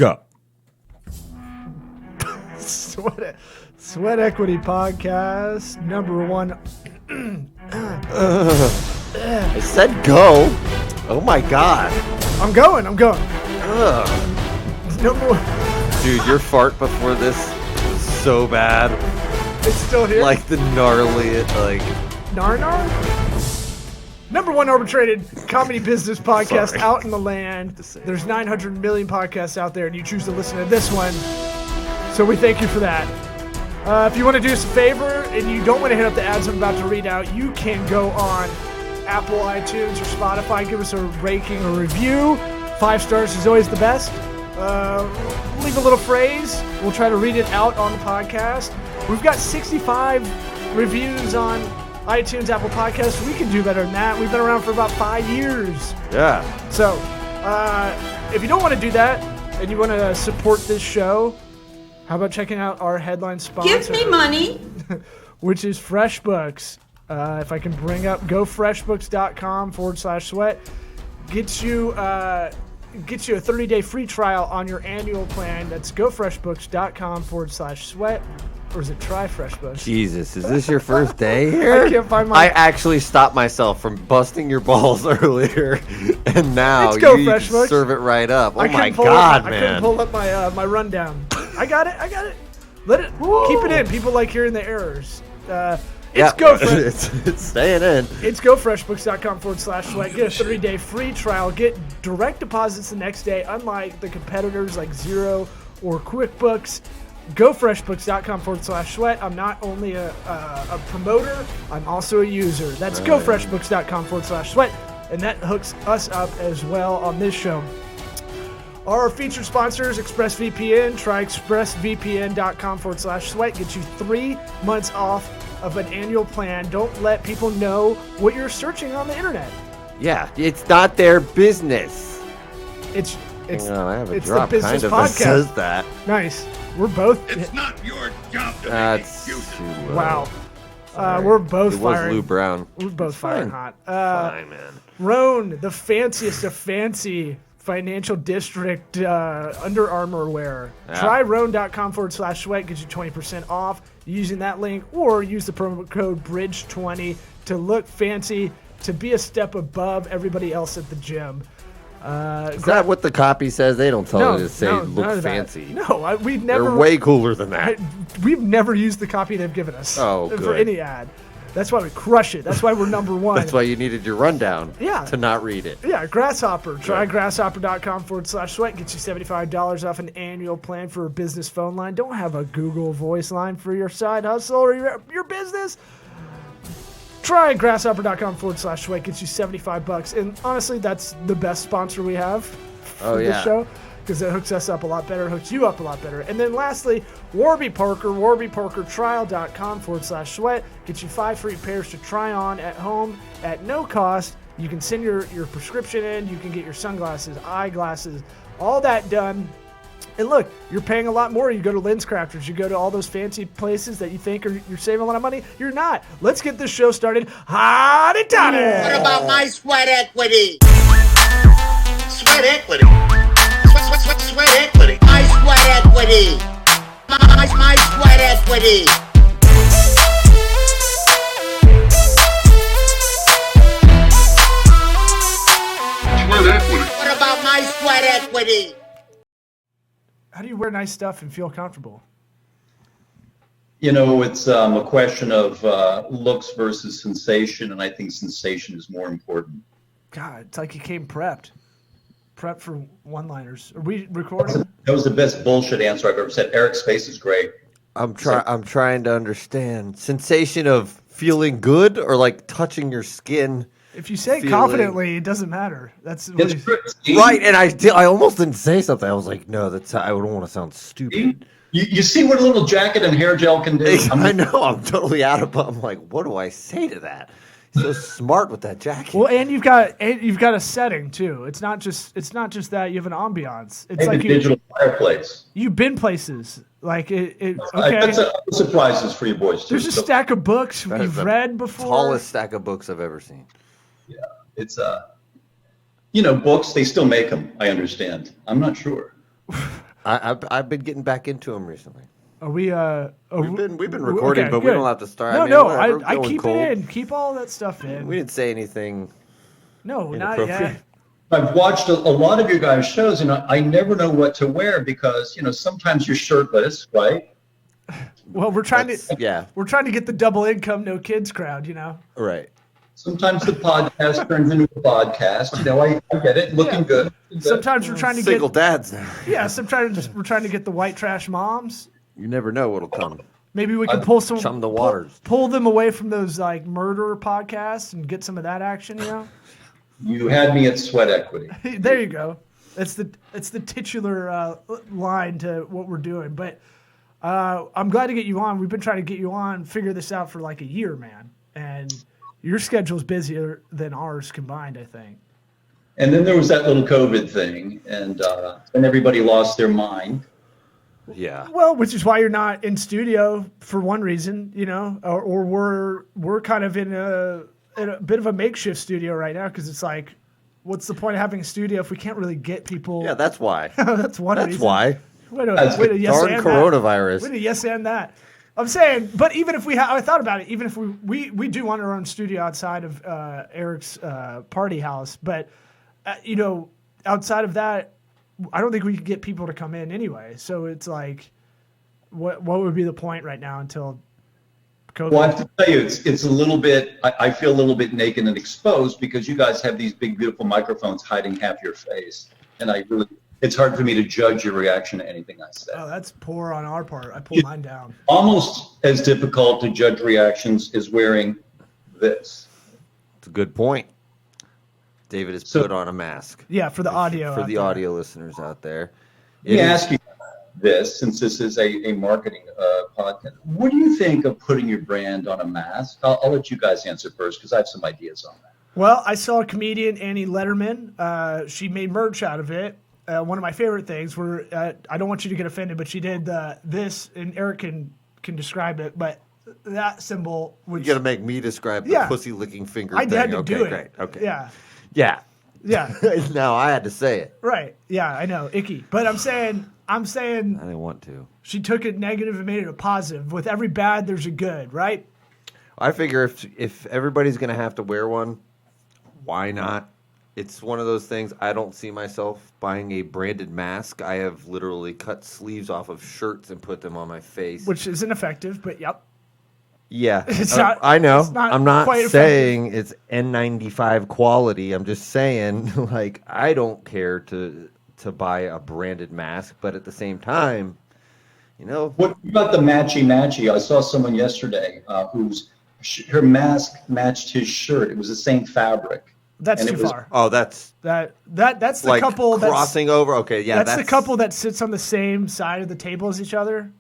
Go. Sweat Equity Podcast, number one. I said go. Oh my god. I'm going. Ugh. Number one. Dude, your fart before this was so bad. It's still here. Like the gnarly, like. Nar? Number one arbitrated comedy business podcast Sorry. out in the land. There's 900 million podcasts out there, and you choose to listen to this one. So we thank you for that. If you want to do us a favor and you don't want to hit up the ads I'm about to read out, you can go on Apple, iTunes, or Spotify. Give us a ranking or review. 5 stars is always the best. Leave a little phrase. We'll try to read it out on the podcast. We've got 65 reviews on iTunes, Apple Podcasts. We can do better than that. We've been around for about 5 years. Yeah. So, if you don't want to do that and you want to support this show, how about checking out our headline sponsor? Give me money. Which is FreshBooks. If I can bring up gofreshbooks.com/sweat. Gets you a 30-day free trial on your annual plan. That's gofreshbooks.com/sweat. Or is it try FreshBooks? Jesus, is this your first day here? I can't find my... I actually stopped myself from busting your balls earlier, and now Let's go, you FreshBooks. serve it right up. Oh I my couldn't god, I man. couldn't pull up my rundown. I got it. Let it. Keep it in. People like hearing the errors. It's it's staying in. It's gofreshbooks.com/sweat. Get a 30-day free trial. Get direct deposits the next day, unlike the competitors like Xero or QuickBooks. gofreshbooks.com/sweat. I'm not only a promoter, I'm also a user. That's gofreshbooks.com/sweat. And that hooks us up as well on this show. Our featured sponsors, ExpressVPN. Try expressvpn.com/sweat. Get you 3 months off of an annual plan. Don't let people know what you're searching on the internet. Yeah, it's not their business. It's I have a it's drop the business kind of that podcast. says that. Nice. We're both. It's not your job to That's make too excuses. low. Wow. Sorry. We're both It was firing. Lou Brown. We're both firing hot. Fine, man. Roan, the fanciest of fancy financial district Under Armour wear. Yeah. Try roan.com/sweat. Gets you 20% off using that link, or use the promo code BRIDGE20 to look fancy, to be a step above everybody else at the gym. Is that what the copy says? They don't tell you to say none look of that. fancy. No, we've never. They're way cooler than that. We've never used the copy they've given us Oh, for good. any ad. That's why we crush it. That's why we're number one. That's why you needed your rundown Yeah. to not read it. Yeah, Grasshopper. Try grasshopper.com/sweat. Gets you $75 off an annual plan for a business phone line. Don't have a Google voice line for your side hustle or your business. Try grasshopper.com/sweat. Gets you $75. And honestly, that's the best sponsor we have for this show, because it hooks us up a lot better, hooks you up a lot better. And then lastly, Warby Parker, warbyparkertrial.com/sweat. Gets you 5 free pairs to try on at home at no cost. You can send your prescription in. You can get your sunglasses, eyeglasses, all that done. And look, you're paying a lot more. You go to Lens Crafters. You go to all those fancy places that you think you're saving a lot of money. You're not. Let's get this show started. Hotty toddy! What about my sweat equity? Sweat equity. Sweat equity. My sweat equity. My sweat equity. Sweat equity. What about my sweat equity? How do you wear nice stuff and feel comfortable? You know, it's a question of looks versus sensation, and I think sensation is more important. God, it's like you came prepped for one-liners. Are we recording? That was the best bullshit answer I've ever said. Eric's face is great. I'm trying to understand. Sensation of feeling good or like touching your skin. If you say Feeling. confidently, it doesn't matter. That's what It's he's- true. See? Right, and I almost didn't say something. I was like, no, I don't want to sound stupid. You see what a little jacket and hair gel can do? I know, I'm totally out of it. I'm like, what do I say to that? He's so smart with that jacket. Well, and you've got a setting too. It's not just that. You have an ambiance. It's And like the digital fireplace. you've been places. Like it I've got okay. some surprises for you boys, too. There's a So stack of books That is you've the read before. Tallest stack of books I've ever seen. it's books, they still make them, I understand. I'm not sure. I've been getting back into them recently. Are we? We've been recording, but we good. don't have to start. No, whatever, I going keep cold. it in. Keep all that stuff in. We didn't say anything. No, not inappropriate. yet. I've watched a lot of your guys' shows, and I never know what to wear because sometimes you're shirtless, right? Well, we're trying to. Yeah, We're trying to get the double income, no kids crowd. right. Sometimes the podcast turns into a podcast. I get it, looking good. Sometimes we're trying to Single get. dads now. Yeah, sometimes we're trying to get the white trash moms. You never know what'll come. Maybe we can pull some. Chum the waters. Pull them away from those like murder podcasts and get some of that action. You had me at sweat equity. There you go. It's the titular line to what we're doing. But I'm glad to get you on. We've been trying to get you on, figure this out for like a year, man. And your schedule's busier than ours combined, I think. And then there was that little COVID thing, and everybody lost their mind. Yeah. Well, which is why you're not in studio for one reason, or we're kind of in a bit of a makeshift studio right now because it's like, what's the point of having a studio if we can't really get people? Yeah, that's why. That's one That's reason. why. Wait a yes Darn and coronavirus. That. Wait a yes and that. I'm saying, but even if I thought about it, even if we do want our own studio outside of Eric's party house, but outside of that, I don't think we could get people to come in anyway. So it's like, what would be the point right now until COVID? Well, I have to tell you, it's a little bit. I feel a little bit naked and exposed because you guys have these big, beautiful microphones hiding half your face, and it's hard for me to judge your reaction to anything I say. Oh, that's poor on our part. I pulled mine down. Almost as difficult to judge reactions as wearing this. It's a good point. David has put on a mask. Yeah, for the audio. For out the there. audio listeners out there. Let me ask you this, since this is a marketing podcast. What do you think of putting your brand on a mask? I'll let you guys answer first because I have some ideas on that. Well, I saw a comedian, Annie Letterman. She made merch out of it. One of my favorite things were, I don't want you to get offended, but she did this, and Eric can describe it, but that symbol, which You got to make me describe the Yeah. pussy licking finger I thing. had to Okay, do it. great. Okay. Yeah. Yeah. Yeah. Now I had to say it. Right. Yeah, I know. Icky. But I'm saying I didn't want to. she took it negative and made it a positive. With every bad, there's a good, right? I figure if everybody's going to have to wear one, why not? It's one of those things. I don't see myself buying a branded mask. I have literally cut sleeves off of shirts and put them on my face. Which isn't effective, but yep. Yeah, It's not- I know. it's not I'm not quite saying it's N95 quality. I'm just saying, like, I don't care to buy a branded mask, but at the same time, What about the matchy? I saw someone yesterday her mask matched his shirt. It was the same fabric. That's And too it was- far. oh, that's That's the like couple crossing over. Okay, yeah, that's the couple that sits on the same side of the table as each other,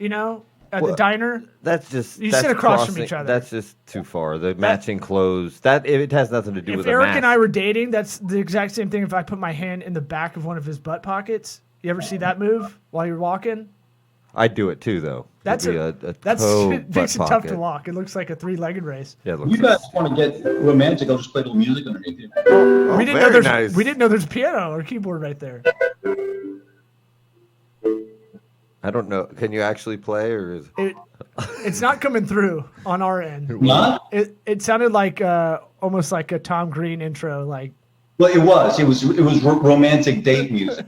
at the Well, diner. That's just You that's sit across from crossing- each other. That's just too far. The matching clothes it has nothing to do If with Eric a mask. and I were dating, that's the exact same thing if I put my hand in the back of one of his butt pockets. You ever see that move while you're walking? I'd do it too, though. That's It'd be a that's toe it butt makes it tough to pocket. walk. It looks like a 3-legged race. Yeah, it looks You guys want to get romantic? I'll just play a little music underneath you. we didn't know very there's nice. we didn't know there's a piano or keyboard right there. I don't know. Can you actually play, or is It's not coming through on our end. Not? It sounded like almost like a Tom Green intro. Like Well, it was romantic date music.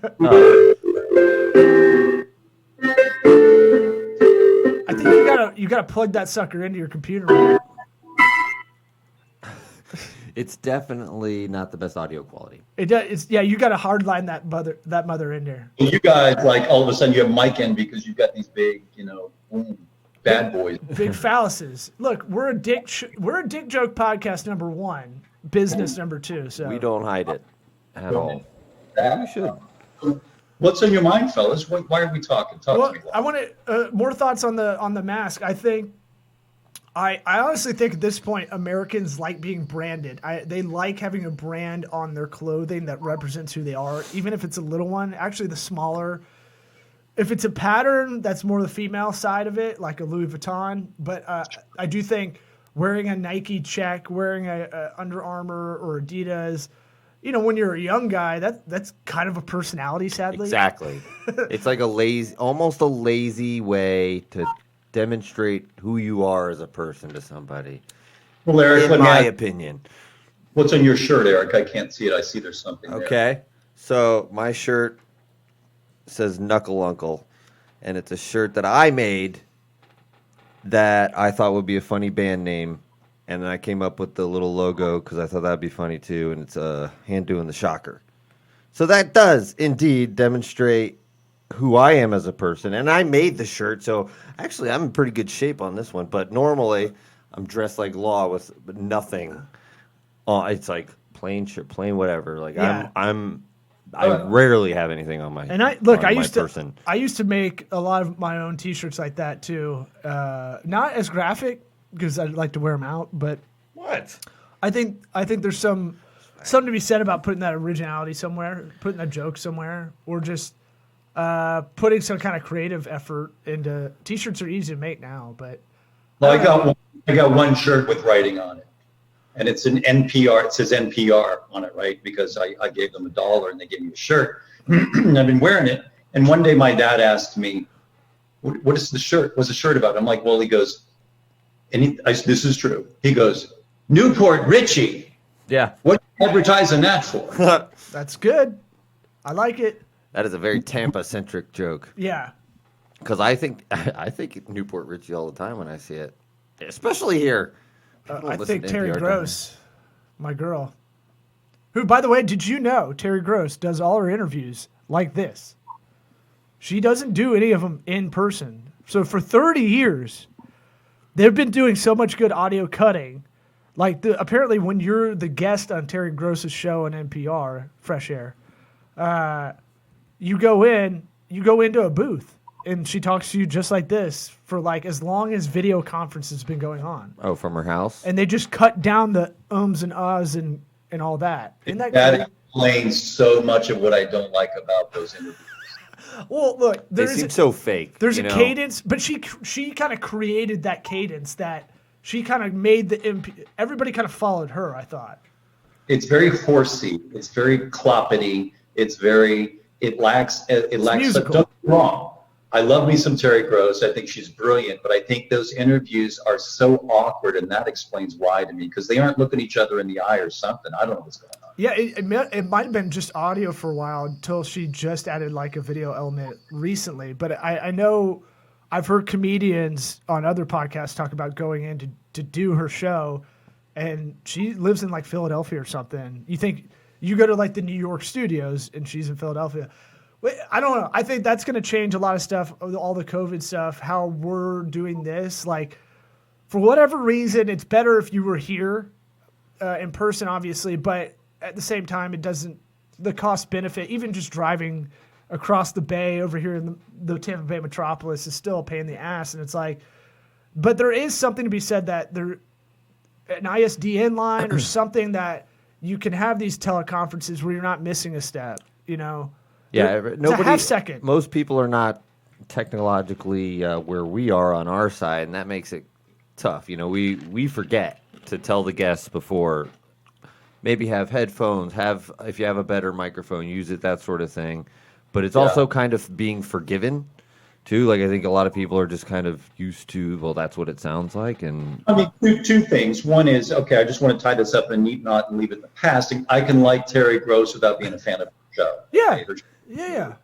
I think you gotta plug that sucker into your computer. Man. it's definitely not the best audio quality? It's you gotta hardline that mother in there. You guys, like, all of a sudden you have mic in because you've got these big, bad boys. Big phalluses. Look, we're a dick joke podcast number 1, business number 2. So We don't hide it at all. We should. What's on your mind, fellas? Why are we talking? Talk Well, to me. I want to more thoughts on the mask. I honestly think at this point Americans like being branded. They like having a brand on their clothing that represents who they are, even if it's a little one. Actually, the smaller, if it's a pattern, that's more the female side of it, like a Louis Vuitton. But I do think wearing a Nike check, wearing a Under Armour or Adidas, you know, when you're a young guy, that's kind of a personality, sadly. Exactly. It's like almost a lazy way to demonstrate who you are as a person to somebody. Well, Eric, In let me my ask, opinion. what's on your shirt, Eric? I can't see it. I see there's something there. Okay. So my shirt says Knuckle Uncle, and it's a shirt that I made that I thought would be a funny band name. And then I came up with the little logo because I thought that'd be funny too. And it's a hand doing the shocker. So that does indeed demonstrate who I am as a person. And I made the shirt. So actually, I'm in pretty good shape on this one. But normally, I'm dressed like Law with nothing. It's like plain shirt, plain whatever. Like Yeah. I rarely have anything on my. And I used to make a lot of my own T-shirts like that too. Not as graphic because I like to wear them out, but What? I think there's something to be said about putting that originality somewhere, putting that joke somewhere, or just putting some kind of creative effort into T-shirts. Are easy to make now, but Well, I got one shirt with writing on it, and it's an NPR. It says NPR on it, right? Because I gave them $1 and they gave me a shirt. And I've been wearing it. And one day my dad asked me, "What is the shirt? What's the shirt about?" I'm like, "Well," he goes, this is true. He goes, "Newport Richie. Yeah. What are you advertising that for?" that's good. I like it. That is a very Tampa-centric joke. Yeah. Because I think Newport Richie all the time when I see it, especially here. People I listen think to Terry NPR down Gross, my girl, who, by the way, did you know Terry Gross does all her interviews like this? She doesn't do any of them in person. So for 30 years, they've been doing so much good audio cutting. Like apparently when you're the guest on Terry Gross's show on NPR, Fresh Air, you go into a booth and she talks to you just like this for like as long as video conference has been going on. Oh, from her house? And they just cut down the ums and ahs and all that. Isn't that That great? explains so much of what I don't like about those interviews. Well, look, They seem so fake. there's you a know? cadence, but she kind of created that cadence that she kind of made everybody kind of followed her, I thought. It's very horsey. It's very cloppity. It lacks. musical. Don't get me wrong. I love me some Terry Gross. I think she's brilliant, but I think those interviews are so awkward, and that explains why to me, because they aren't looking each other in the eye or something. I don't know what's going on. Yeah, it might have been just audio for a while until she just added like a video element recently. But I know I've heard comedians on other podcasts talk about going in to do her show, and she lives in like Philadelphia or something. You think you go to like the New York studios and she's in Philadelphia. I don't know. I think that's going to change a lot of stuff, all the COVID stuff, how we're doing this. Like, for whatever reason, it's better if you were here in person, obviously, but at the same time, it doesn't, the cost benefit, even just driving across the bay over here in the Tampa Bay metropolis is still a pain in the ass. And it's like, but there is something to be said that there, an ISDN line or something that you can have these teleconferences where you're not missing a step, you know? Yeah, It's nobody. a half second. Most people are not technologically where we are on our side, and that makes it tough. You know, we forget to tell the guests before. Maybe have headphones. If you have a better microphone, use it. That sort of thing. But it's also kind of being forgiven, too. Like I think a lot of people are just kind of used to. Well, that's what it sounds like, and I mean, two things. One is, okay, I just want to tie this up in a neat knot and leave it in the past. I can like Terry Gross without being a fan of the show. Yeah. Yeah.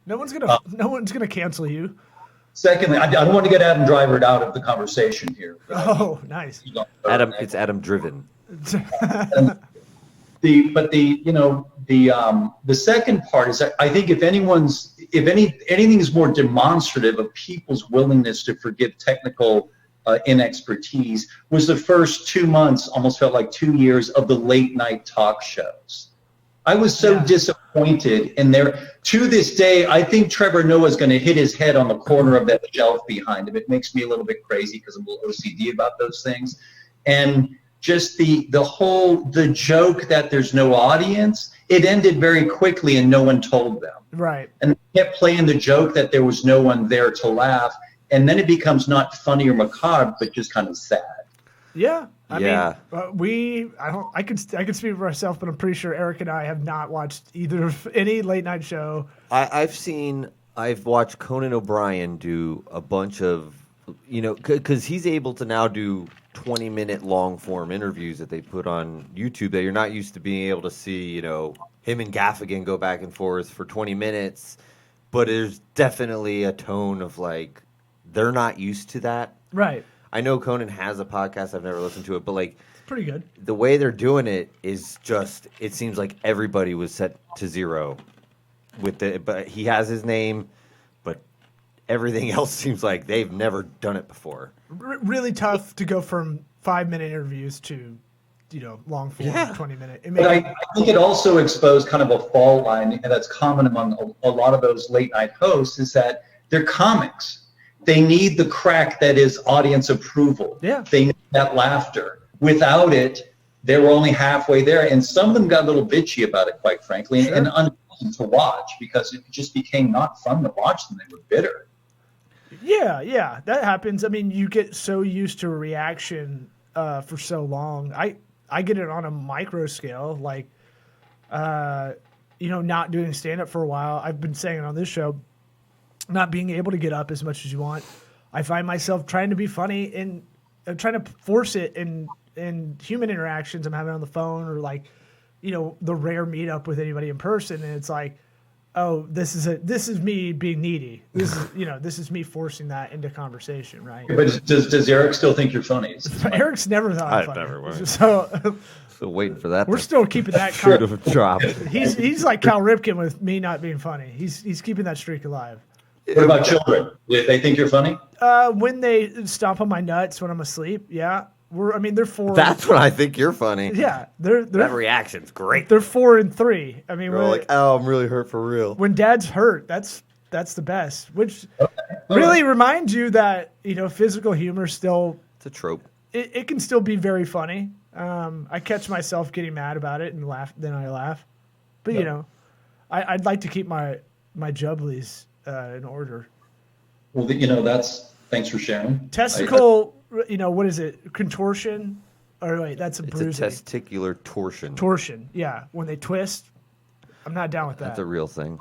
No one's gonna cancel you. Secondly, I don't want to get Adam Driver out of the conversation here. Oh, nice. It's Adam driven. The second part is I think if anything is more demonstrative of people's willingness to forgive technical inexpertise was the first 2 months, almost felt like 2 years of the late night talk shows. I was so disappointed in there. To this day, I think Trevor Noah's going to hit his head on the corner of that shelf behind him. It makes me a little bit crazy because I'm a little OCD about those things. And just the joke that there's no audience, it ended very quickly and no one told them. Right. And they kept playing the joke that there was no one there to laugh. And then it becomes not funny or macabre, but just kind of sad. Yeah. I Yeah. mean, I could speak for myself, but I'm pretty sure Eric and I have not watched either of any late night show. I've watched Conan O'Brien do a bunch of, because he's able to now do 20-minute long form interviews that they put on YouTube that you're not used to being able to see, him and Gaffigan go back and forth for 20 minutes. But there's definitely a tone of like, they're not used to that. Right. I know Conan has a podcast. I've never listened to it, but like, Pretty good. the way they're doing it is just, it seems like everybody was set to zero with it, but he has his name, but everything else seems like they've never done it before. Really tough to go from 5-minute interviews to, long form, 20-minute. But I think it also exposed kind of a fault line, and that's common among a lot of those late night hosts, is that they're comics. They need the crack that is audience approval. Yeah. They need that laughter. Without it, they were only halfway there, and some of them got a little bitchy about it, quite frankly, Sure. and unpleasant to watch because it just became not fun to watch them. They were bitter. Yeah, that happens. I mean, you get so used to a reaction for so long. I get it on a micro scale, like, not doing stand-up for a while. I've been saying it on this show, not being able to get up as much as you want. I find myself trying to be funny and trying to force it in human interactions I'm having on the phone or like, the rare meetup with anybody in person. And it's like, oh, this is me being needy. This is me forcing that into conversation, right? But does Eric still think you're funny? Eric's never thought I've I'm funny. never was. So Still waiting for that. we're still keeping that. should have dropped. He's like Cal Ripken with me not being funny. He's keeping that streak alive. What about children? Do they think you're funny? When they stomp on my nuts when I'm asleep, yeah. They're 4. That's when I think you're funny. Yeah, they're That reaction's great. they're 4 and 3. I mean, We're like, oh, I'm really hurt for real. when Dad's hurt, that's the best. Which really reminds you that physical humor still It's a trope. it can still be very funny. I catch myself getting mad about it and laugh. Then I laugh, but I'd like to keep my jubblies in order. Well, thanks for sharing. Testicle, what is it? Contortion? Or wait, that's a It's bruising. a testicular torsion. Torsion, yeah. When they twist, I'm not down with that. That's a real thing.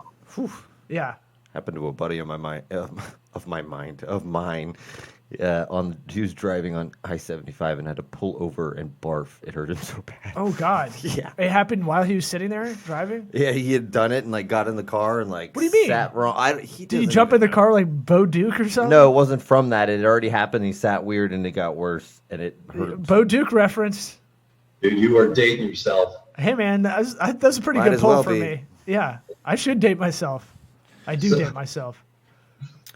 Yeah. Happened to a buddy of mine. He was driving on I-75 and had to pull over and barf. It hurt him so bad. Oh God. Yeah. It happened while he was sitting there driving. Yeah, he had done it and like got in the car and like What do you mean? sat wrong. Did he doesn't jump in even the car like Bo Duke or something? No, it wasn't from that. It had already happened. He sat weird and it got worse and it hurt him. Bo Duke reference. Dude, you are dating yourself. Hey man, that's a pretty Might good as pull well for be. me. Yeah, I should date myself. I do date myself.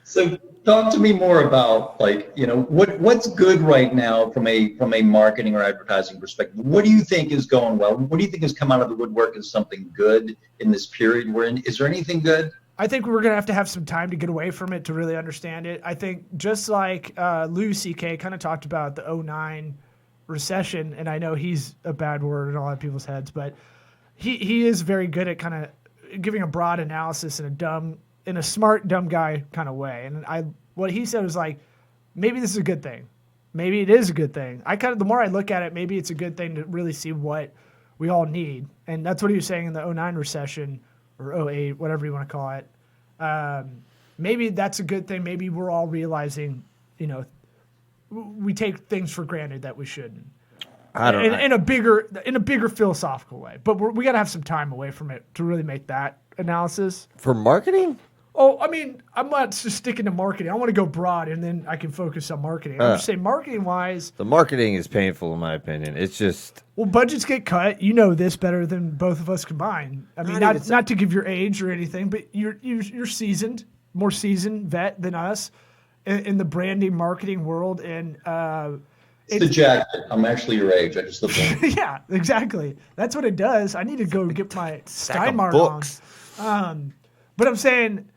So talk to me more about what's good right now from a marketing or advertising perspective. What do you think is going well? What do you think has come out of the woodwork as something good in this period we're in? Is there anything good? I think we're going to have some time to get away from it to really understand it. I think just like Louis C.K. kind of talked about the 2009 recession, and I know he's a bad word in a lot of people's heads, but he is very good at kind of giving a broad analysis in a smart, dumb guy kind of way. And what he said was like, maybe this is a good thing. Maybe it is a good thing. The more I look at it, maybe it's a good thing to really see what we all need. And that's what he was saying in the 2009 recession or 08, whatever you want to call it. Maybe that's a good thing. Maybe we're all realizing, we take things for granted that we shouldn't. I don't know. In a bigger philosophical way. But we got to have some time away from it to really make that analysis. For marketing? Oh, I mean, I'm not just sticking to marketing. I want to go broad, and then I can focus on marketing. I'm just saying, marketing-wise, The marketing is painful, in my opinion. It's just well, budgets get cut. You know this better than both of us combined. I mean, not to give your age or anything, but you're seasoned, more seasoned vet than us in the branding marketing world, and It's the jacket. I'm actually your age. I just look like yeah, exactly. That's what it does. I need to go get my stack of Steinmart books. on. But I'm saying,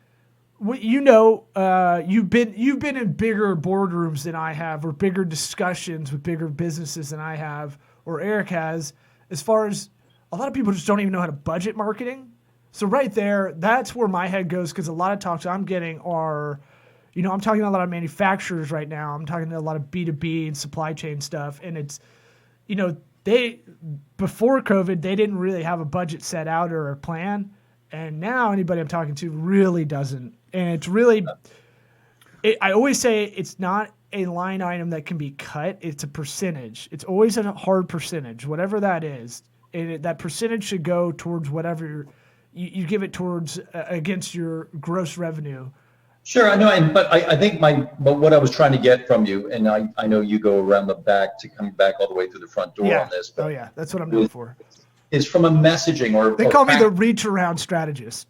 you've been in bigger boardrooms than I have, or bigger discussions with bigger businesses than I have, or Eric has. As far as a lot of people just don't even know how to budget marketing. So right there, that's where my head goes, because a lot of talks I'm getting are, I'm talking to a lot of manufacturers right now. I'm talking to a lot of B2B and supply chain stuff. And it's, before COVID, they didn't really have a budget set out or a plan. And now anybody I'm talking to really doesn't. And it's really, I always say it's not a line item that can be cut. It's a percentage. It's always a hard percentage, whatever that is. And that percentage should go towards whatever you give it towards against your gross revenue. Sure, I know, but I think but what I was trying to get from you, and I know you go around the back to come back all the way through the front door on this. But that's what I'm known for. Is from a messaging they call me the reach around strategist.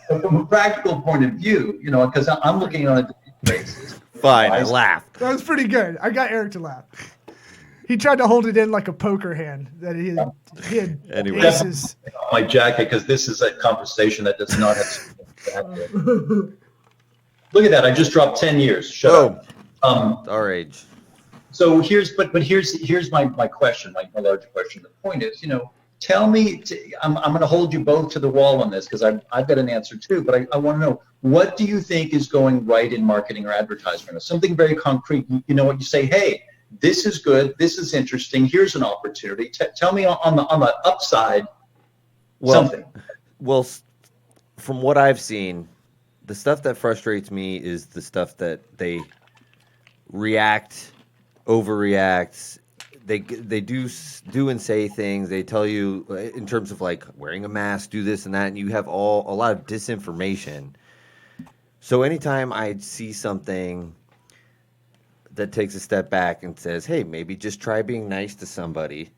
From a practical point of view, because I'm looking on a daily basis. Fine, I laughed. That was pretty good. I got Eric to laugh. He tried to hold it in like a poker hand that he had Anyway. aces. My jacket, because this is a conversation that does not have. Look at that! I just dropped 10 years. Shut up. Our age. So here's my question, my larger question. The point is, tell me. I'm going to hold you both to the wall on this because I've got an answer too. But I want to know, what do you think is going right in marketing or advertising? Something very concrete. What you say. Hey, this is good. This is interesting. Here's an opportunity. Tell me on the upside. Something. Well, from what I've seen, the stuff that frustrates me is the stuff that they overreact. They do and say things. They tell you in terms of like wearing a mask, do this and that, and you have a lot of disinformation. So anytime I see something that takes a step back and says, "Hey, maybe just try being nice to somebody,"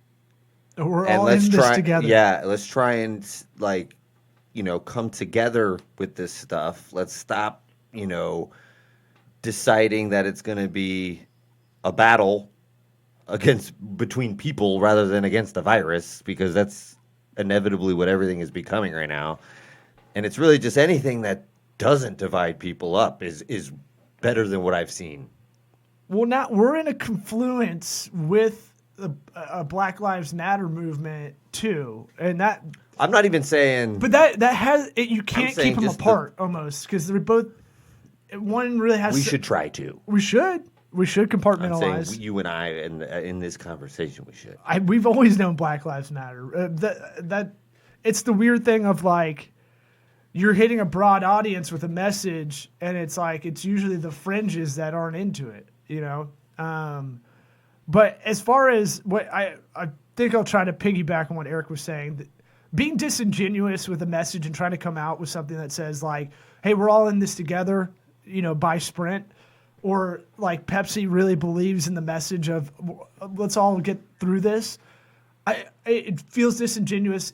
We're all in this together. Yeah, let's try and come together with this stuff. Let's stop, deciding that it's going to be a battle between people rather than against the virus, because that's inevitably what everything is becoming right now. And it's really just anything that doesn't divide people up is better than what I've seen. Well, now we're in a confluence with a Black Lives Matter movement too, and that. I'm not even saying. But that has you can't keep them apart almost, because they're both. One really has. We should try to. We should compartmentalize. I'm saying you and I, in this conversation, we should. We've always known Black Lives Matter. That it's the weird thing of like, you're hitting a broad audience with a message, and it's like it's usually the fringes that aren't into it, But as far as what I think, I'll try to piggyback on what Eric was saying. Being disingenuous with a message and trying to come out with something that says like, "Hey, we're all in this together," by Sprint, or like Pepsi really believes in the message of "Let's all get through this." It feels disingenuous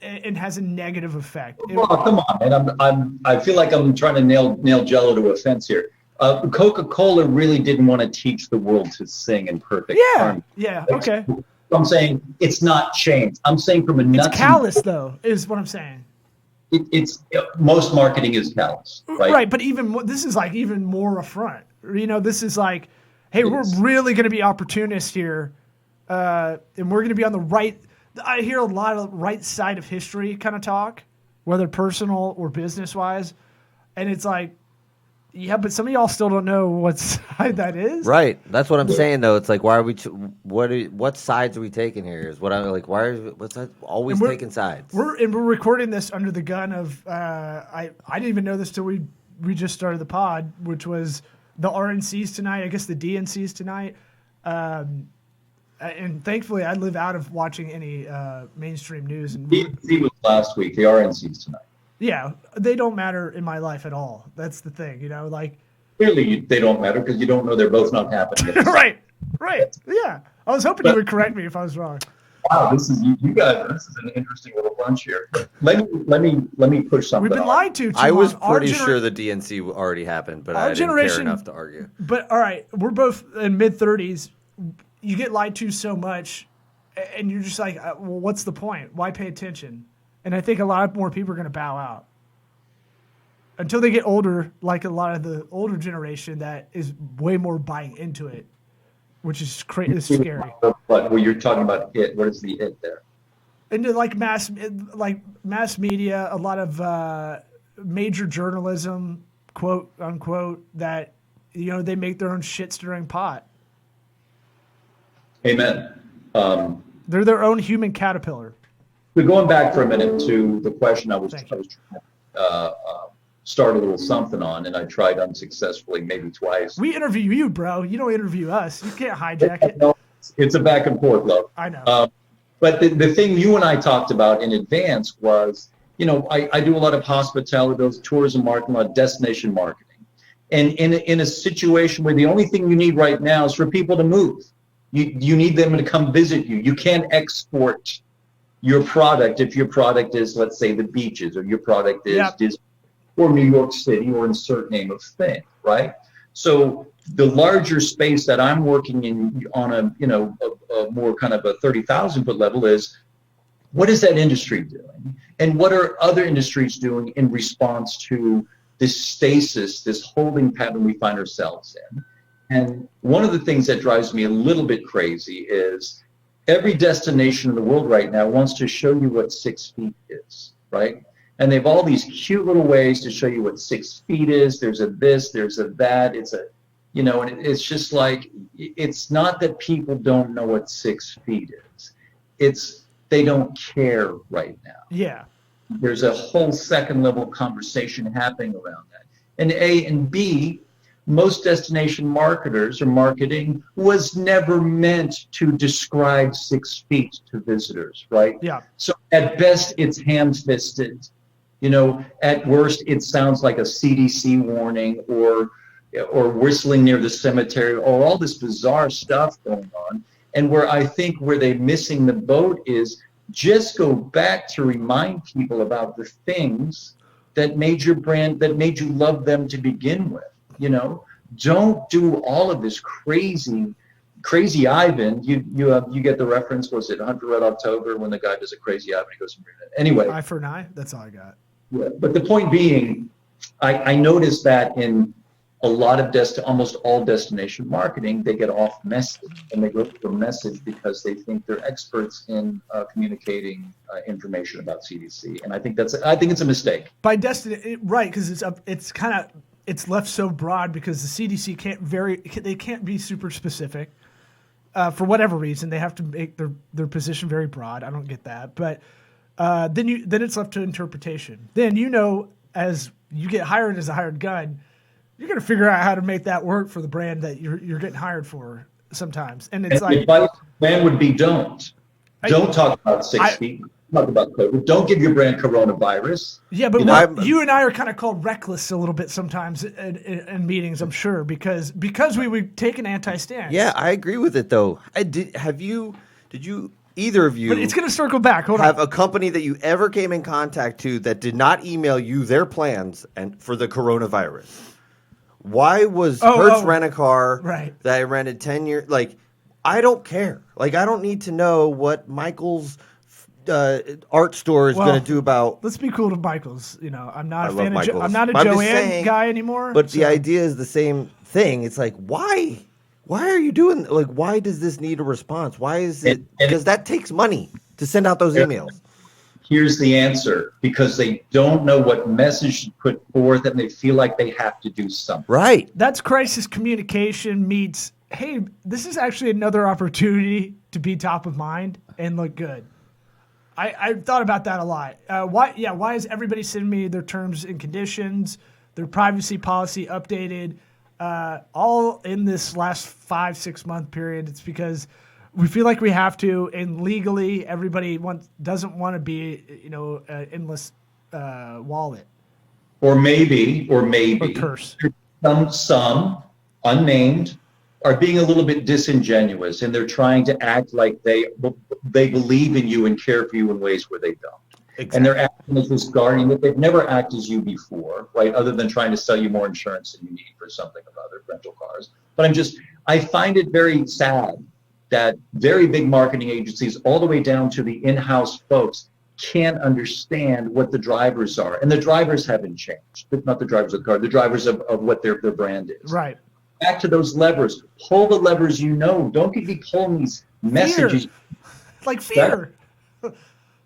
and has a negative effect. Well, come on, man! I feel like I'm trying to nail Jello to a fence here. Coca-Cola really didn't want to teach the world to sing in perfect harmony. Yeah, okay. I'm saying it's not changed. I'm saying from a nuts. It's callous, though, is what I'm saying. It's most marketing is callous, right? Right, but even more, this is like even more affront. This is like, hey, we're really going to be opportunists here, and we're going to be on the right. I hear a lot of right side of history kind of talk, whether personal or business wise, and it's like, yeah, but some of y'all still don't know what side that is. Right. That's what I'm saying, though. It's like, why are we? What sides are we taking here? Is what I'm like. What's that? Always taking sides. We're recording this under the gun of. I didn't even know this till we just started the pod, which was the RNCs tonight. I guess the DNCs tonight. And thankfully, I live out of watching any mainstream news. And DNC was last week. The RNCs tonight. Yeah, they don't matter in my life at all. That's the thing, like. Clearly, they don't matter because you don't know they're both not happening. Right. Yeah, I was hoping you would correct me if I was wrong. Wow, this is you guys. This is an interesting little bunch here. Let me push something. We've been lied to. I was pretty sure the DNC already happened, but I didn't care enough to argue. But all right, we're both in mid-30s. You get lied to so much, and you're just like, well, what's the point? Why pay attention? And I think a lot more people are going to bow out until they get older, like a lot of the older generation that is way more buying into it, which is scary. What you're talking about? What is the it there? Into like mass media, a lot of major journalism, quote unquote, that, they make their own shit stirring pot. Amen. They're their own human caterpillar. But going back for a minute to the question I was Thank trying to start a little something on, and I tried unsuccessfully maybe twice. We interview you, bro. You don't interview us. You can't hijack it. No, it's a back and forth, love. I know. But the thing you and I talked about in advance was, I do a lot of hospitality, those tourism marketing, a lot of destination marketing. And in a situation where the only thing you need right now is for people to move. You need them to come visit you. You can't export your product if your product is, let's say, the beaches, or your product is Disney or New York City, or insert name of thing, right? So the larger space that I'm working in on a more kind of a 30,000 foot level is, what is that industry doing? And what are other industries doing in response to this stasis, this holding pattern we find ourselves in? And one of the things that drives me a little bit crazy is every destination in the world right now wants to show you what 6 feet is, right? And they have all these cute little ways to show you what 6 feet is. There's a this, there's a that. It's a, and it's just like, it's not that people don't know what 6 feet is. It's they don't care right now. Yeah. There's a whole second level conversation happening around that. And A and B, most destination marketers or marketing was never meant to describe 6 feet to visitors, right? Yeah. So at best, it's ham-fisted. At worst, it sounds like a CDC warning or whistling near the cemetery, or all this bizarre stuff going on. And where they're missing the boat is just go back to remind people about the things that made your brand, that made you love them to begin with. Don't do all of this crazy Ivan. You get the reference. Was it Hunter Red October when the guy does a crazy Ivan? He goes, anyway. Eye for an eye. That's all I got. Yeah, but the point being, I noticed that in a lot of almost all destination marketing, they get off message, and they go to a message because they think they're experts in communicating information about CDC, and I think it's a mistake. By right? Because it's left so broad because the CDC they can't be super specific for whatever reason. They have to make their position very broad. I don't get that, but then it's left to interpretation. Then as you get hired as a hired gun, you're going to figure out how to make that work for the brand that you're getting hired for sometimes. And it's like, the brand would be don't talk about 6 feet. Talk about COVID. Don't give your brand coronavirus. Yeah, but you and I are kind of called reckless a little bit sometimes in meetings, I'm sure, because we would take an anti-stance. Yeah, I agree with it though. Did you either of you? But it's going to circle back. Have a company that you ever came in contact to that did not email you their plans and for the coronavirus? Why was Hertz Rent-A-Car that I rented 10 years? Like, I don't care. Like, I don't need to know what Michael's art store is going to do about. Let's be cool to Michael's. I'm not I a fan love of I'm not a Joanne guy anymore. But the idea is the same thing. It's like, why? Why are you doing? Like, why does this need a response? Why is it? Because that takes money to send out those emails. Here's the answer: because they don't know what message to put forth, and they feel like they have to do something. Right. That's crisis communication meets, hey, this is actually another opportunity to be top of mind and look good. I've thought about that a lot. Why is everybody sending me their terms and conditions, their privacy policy updated, all in this last 5-6 month period? It's because we feel like we have to, and legally everybody doesn't want to be, an endless wallet. Or maybe or curse. Some unnamed are being a little bit disingenuous, and they're trying to act like they believe in you and care for you in ways where they don't. Exactly. And they're acting as this guardian that they've never acted as you before, right? Other than trying to sell you more insurance than you need for something of other rental cars. But I find it very sad that very big marketing agencies, all the way down to the in-house folks, can't understand what the drivers are. And the drivers haven't changed. Not the drivers of the car, the drivers of what their brand is. Right. Back to those levers. Pull the levers Don't be pulling these messages. Fear. Like fear.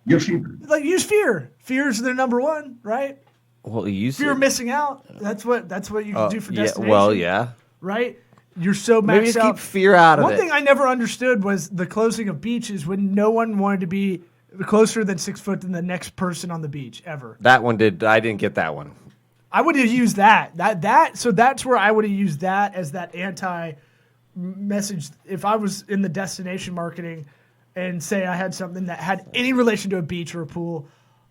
Your fear. Like use fear. Fear is their number one, right? Well, you Fear of said, missing out. That's what you can do for yeah, destination. well, yeah. Right? You're so maxed Maybe just out. keep fear out of One it. thing I never understood was the closing of beaches when no one wanted to be closer than 6 foot than the next person on the beach ever. That one did. I didn't get that one. I would have used that. So that's where I would have used that as that anti message. If I was in the destination marketing and say I had something that had any relation to a beach or a pool,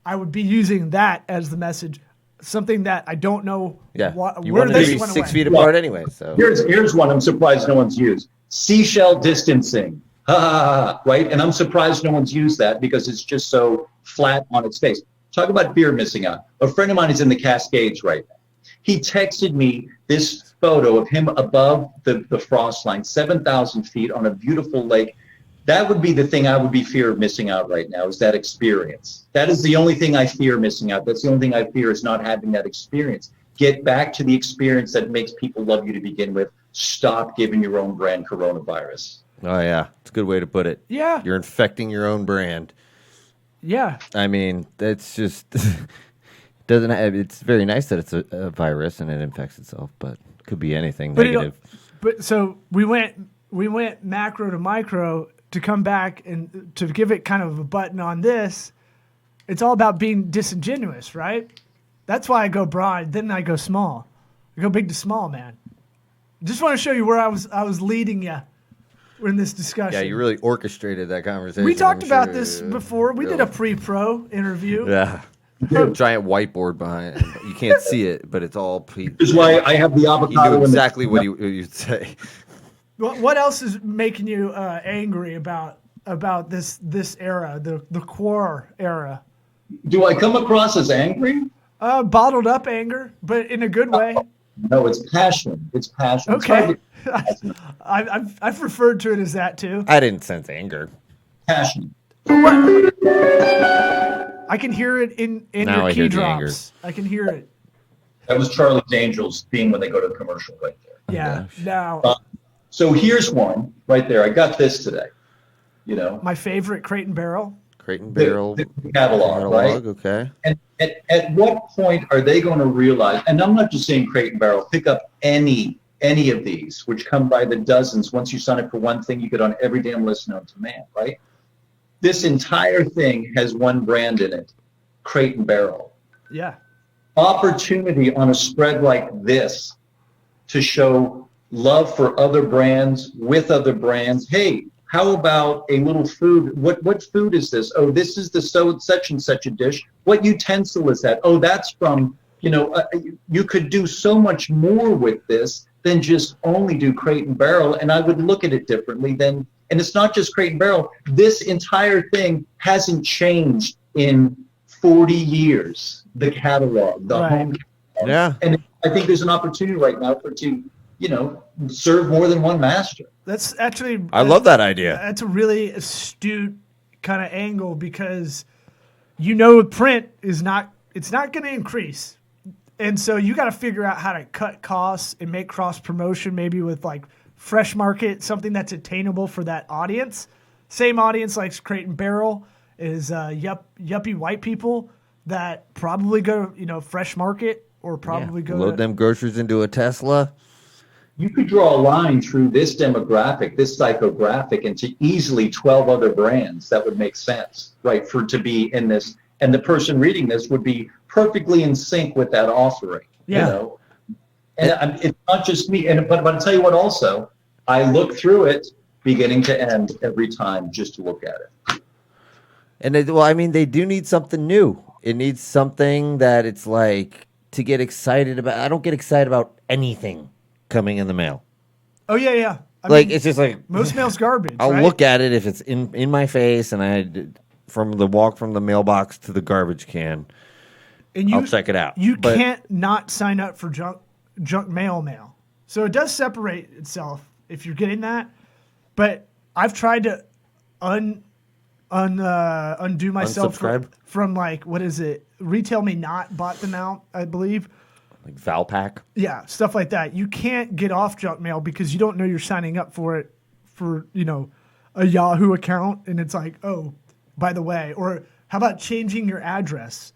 I would be using that as the message. Something that I don't know Yeah. You where wanted to this be went 6 away. feet apart anyway. So Here's one I'm surprised no one's used. Seashell distancing. Ha, ha, ha, ha, right? And I'm surprised no one's used that because it's just so flat on its face. Talk about fear of missing out. A friend of mine is in the Cascades right now. He texted me this photo of him above the frost line, 7,000 feet on a beautiful lake. That would be the thing I would be fear of missing out right now, is that experience. That is the only thing I fear missing out. That's the only thing I fear is not having that experience. Get back to the experience that makes people love you to begin with. Stop giving your own brand coronavirus. oh yeah, it's a good way to put it. Yeah. You're infecting your own brand. Yeah. I mean, that's just doesn't have, it's very nice that it's a virus and it infects itself, but it could be anything But negative. But so we went macro to micro to come back and to give it kind of a button on this. It's all about being disingenuous, right? That's why I go broad, then I go small. I go big to small, man. Just want to show you where I was leading you in this discussion. Yeah, you really orchestrated that conversation. we talked I'm about sure. this before. We did a pre-pro interview. Yeah. Giant whiteboard behind it. You can't see it, but it's all. This is why I have the He avocado knew in the exactly what you'd say. What else is making you angry about this era, the core era? Do I come across as angry? Bottled up anger, but in a good way. No, it's passion. It's passion. It's Okay. hard to- I've referred to it as that too. I didn't sense anger. passion. I can hear it in Now your I key hear the anger. drops. I can hear it. That was Charlie's Angels theme when they go to commercial right there. Yeah. gosh. Now, So here's one right there. I got this today. You know, my favorite Crate and Barrel. Crate and the, Barrel the catalog, right? Okay. And at what point are they going to realize? And I'm not just saying Crate and Barrel. Pick up any of these, which come by the dozens. Once you sign up for one thing, you get on every damn list known to man, right? This entire thing has one brand in it, Crate and Barrel. Yeah. Opportunity on a spread like this to show love for other brands with other brands. Hey, how about a little food? What food is this? Oh, this is the such and such a dish. What utensil is that? Oh, that's from, you could do so much more with this than just only do Crate and Barrel. And I would look at it differently than, and it's not just Crate and Barrel. This entire thing hasn't changed in 40 years. The catalog, the Right. home catalog. Yeah. And I think there's an opportunity right now for it to, serve more than one master. That's actually. I love that idea. That's a really astute kind of angle because print is not. It's not going to increase, and so you got to figure out how to cut costs and make cross promotion, maybe with like Fresh Market, something that's attainable for that audience. Same audience like Crate and Barrel is yuppie white people that probably go Fresh Market or probably go Load to, them groceries into a Tesla. You could draw a line through this demographic, this psychographic, into easily 12 other brands that would make sense, right, to be in this. And the person reading this would be perfectly in sync with that offering. Yeah. And it's not just me. But I'll tell you what also, I look through it beginning to end every time just to look at it. And they do need something new. It needs something that it's like to get excited about. I don't get excited about anything coming in the mail. Oh yeah. I mean, It's just like most mail's garbage. I'll right? look at it if it's in my face, and from the walk from the mailbox to the garbage can. And I'll check it out. You But- can't not sign up for junk mail. So it does separate itself if you're getting that. But I've tried to undo myself Unsubscribe? from like, what is it? Retail Me Not bought them out, I believe. Like Valpak. Yeah, stuff like that. You can't get off junk mail because you don't know you're signing up for it for, a Yahoo account. And it's like, oh, by the way, or how about changing your address?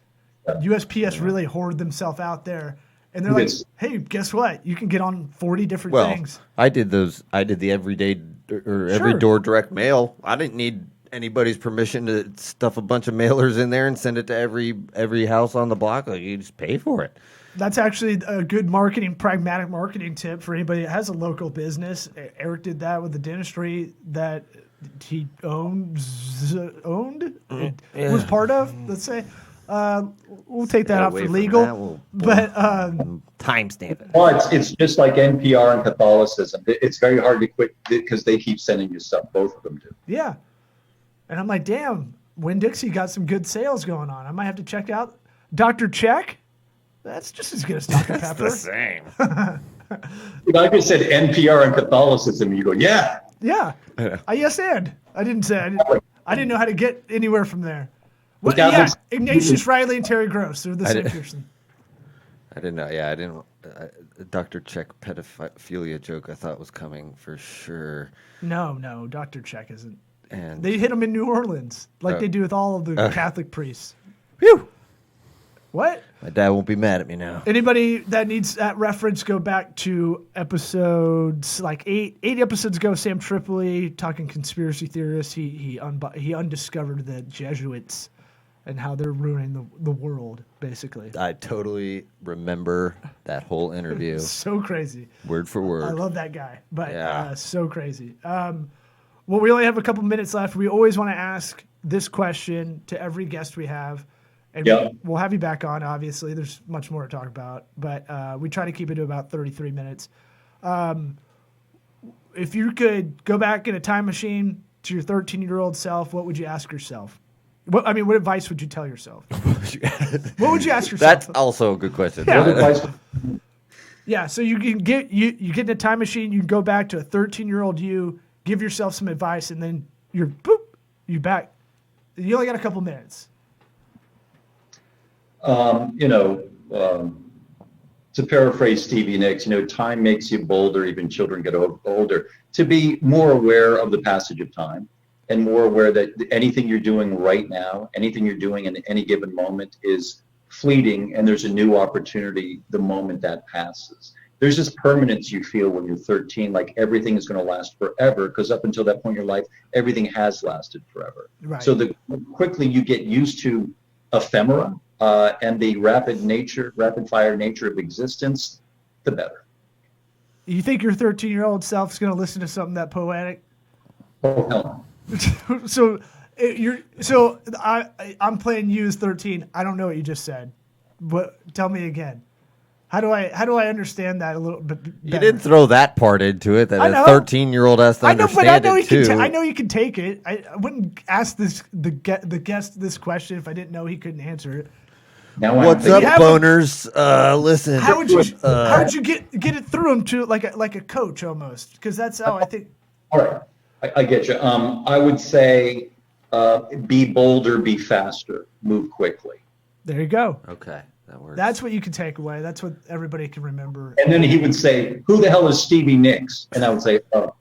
USPS really hoard themselves out there, and they're like, Yes. "Hey, guess what? You can get on 40 different Well, things." I did the everyday or every Sure. door direct mail. I didn't need anybody's permission to stuff a bunch of mailers in there and send it to every house on the block. Like, you just pay for it. That's actually a good pragmatic marketing tip for anybody that has a local business. Eric did that with the dentistry that he owned, was part of. Let's say, we'll take that Stay out away for from legal. that. We'll But timestamp it. Well, it's just like NPR and Catholicism. It's very hard to quit because they keep sending you stuff. Both of them do. yeah, and I'm like, damn, Winn-Dixie got some good sales going on. I might have to check out Dr. Check. That's just as good as Dr. Pepper. same. I just said NPR and Catholicism. You go, yeah. Yeah. Yes, and I didn't say I didn't know how to get anywhere from there. Well, That yeah, looks- Ignatius Riley and Terry Gross. They're the I same did- person. I didn't know. Yeah, I didn't. Dr. Check pedophilia joke I thought was coming for sure. No, Dr. Check isn't. And They hit him in New Orleans like they do with all of the Catholic priests. Phew! What? My dad won't be mad at me now. Anybody that needs that reference, go back to episodes like eight episodes ago. Sam Tripoli talking conspiracy theorists. He undiscovered the Jesuits and how they're ruining the world, basically. I totally remember that whole interview, So crazy. word for word. I love that guy, but Yeah. so crazy. Well, we only have a couple minutes left. We always want to ask this question to every guest we have. And Yeah. we'll have you back on, obviously. There's much more to talk about, but we try to keep it to about 33 minutes. If you could go back in a time machine to your 13-year-old self, what would you ask yourself? What advice would you tell yourself? What would you ask yourself? That's also a good question. Yeah. What advice? Yeah, so you can get you get in a time machine, you can go back to a 13-year-old you, give yourself some advice, and then you back. You only got a couple minutes. To paraphrase Stevie Nicks, time makes you bolder, even children get older. To be more aware of the passage of time and more aware that anything you're doing right now, anything you're doing in any given moment is fleeting, and there's a new opportunity the moment that passes. There's this permanence you feel when you're 13, like everything is going to last forever, because up until that point in your life, everything has lasted forever. Right. So the quickly you get used to ephemera and the rapid fire nature of existence, the better. You think your 13-year-old self is going to listen to something that poetic? Oh, hell no. I'm playing you as 13. I don't know what you just said, but tell me again. How do I understand that a little bit better? You didn't throw that part into it. That I a know. 13-year-old has to I know, understand but I know it too. I know you can take it. I wouldn't ask the guest this question if I didn't know he couldn't answer it. Now What's I'm up, You have a- boners? Listen. How would you get it through him to like a coach almost? Because that's how I think. All right, I get you. I would say be bolder, be faster, move quickly. There you go. Okay, that works. That's what you can take away. That's what everybody can remember. And then he would say, "Who the hell is Stevie Nicks?" And I would say, "Oh,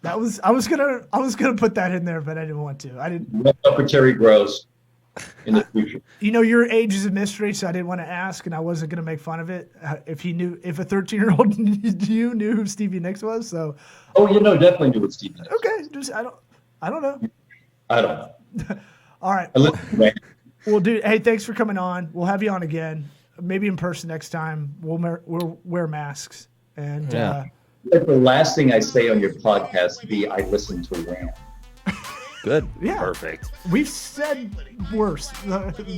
I was gonna put that in there, but I didn't want to. I didn't. what's up with Terry Gross in the future?" Your age is a mystery, so I didn't want to ask, and I wasn't gonna make fun of it. If a 13-year-old knew who Stevie Nicks was, so Oh, definitely knew what Stevie Nicks. okay, just I don't know. I don't know. All right. Man. Well, dude, hey, thanks for coming on. We'll have you on again, maybe in person next time. We'll wear masks, and Yeah. Like the last thing I say on your podcast be, I listen to Wham. Good. Yeah. Perfect. we've said worse,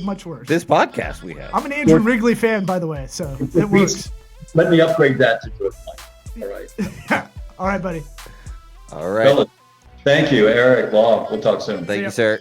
much worse. This podcast we have. I'm an Andrew Wrigley fan, by the way, so it works. Let me upgrade that to good point. All right. All right, buddy. All right. Fellas, thank you, Eric Law. We'll talk soon. Thank ya. you, sir.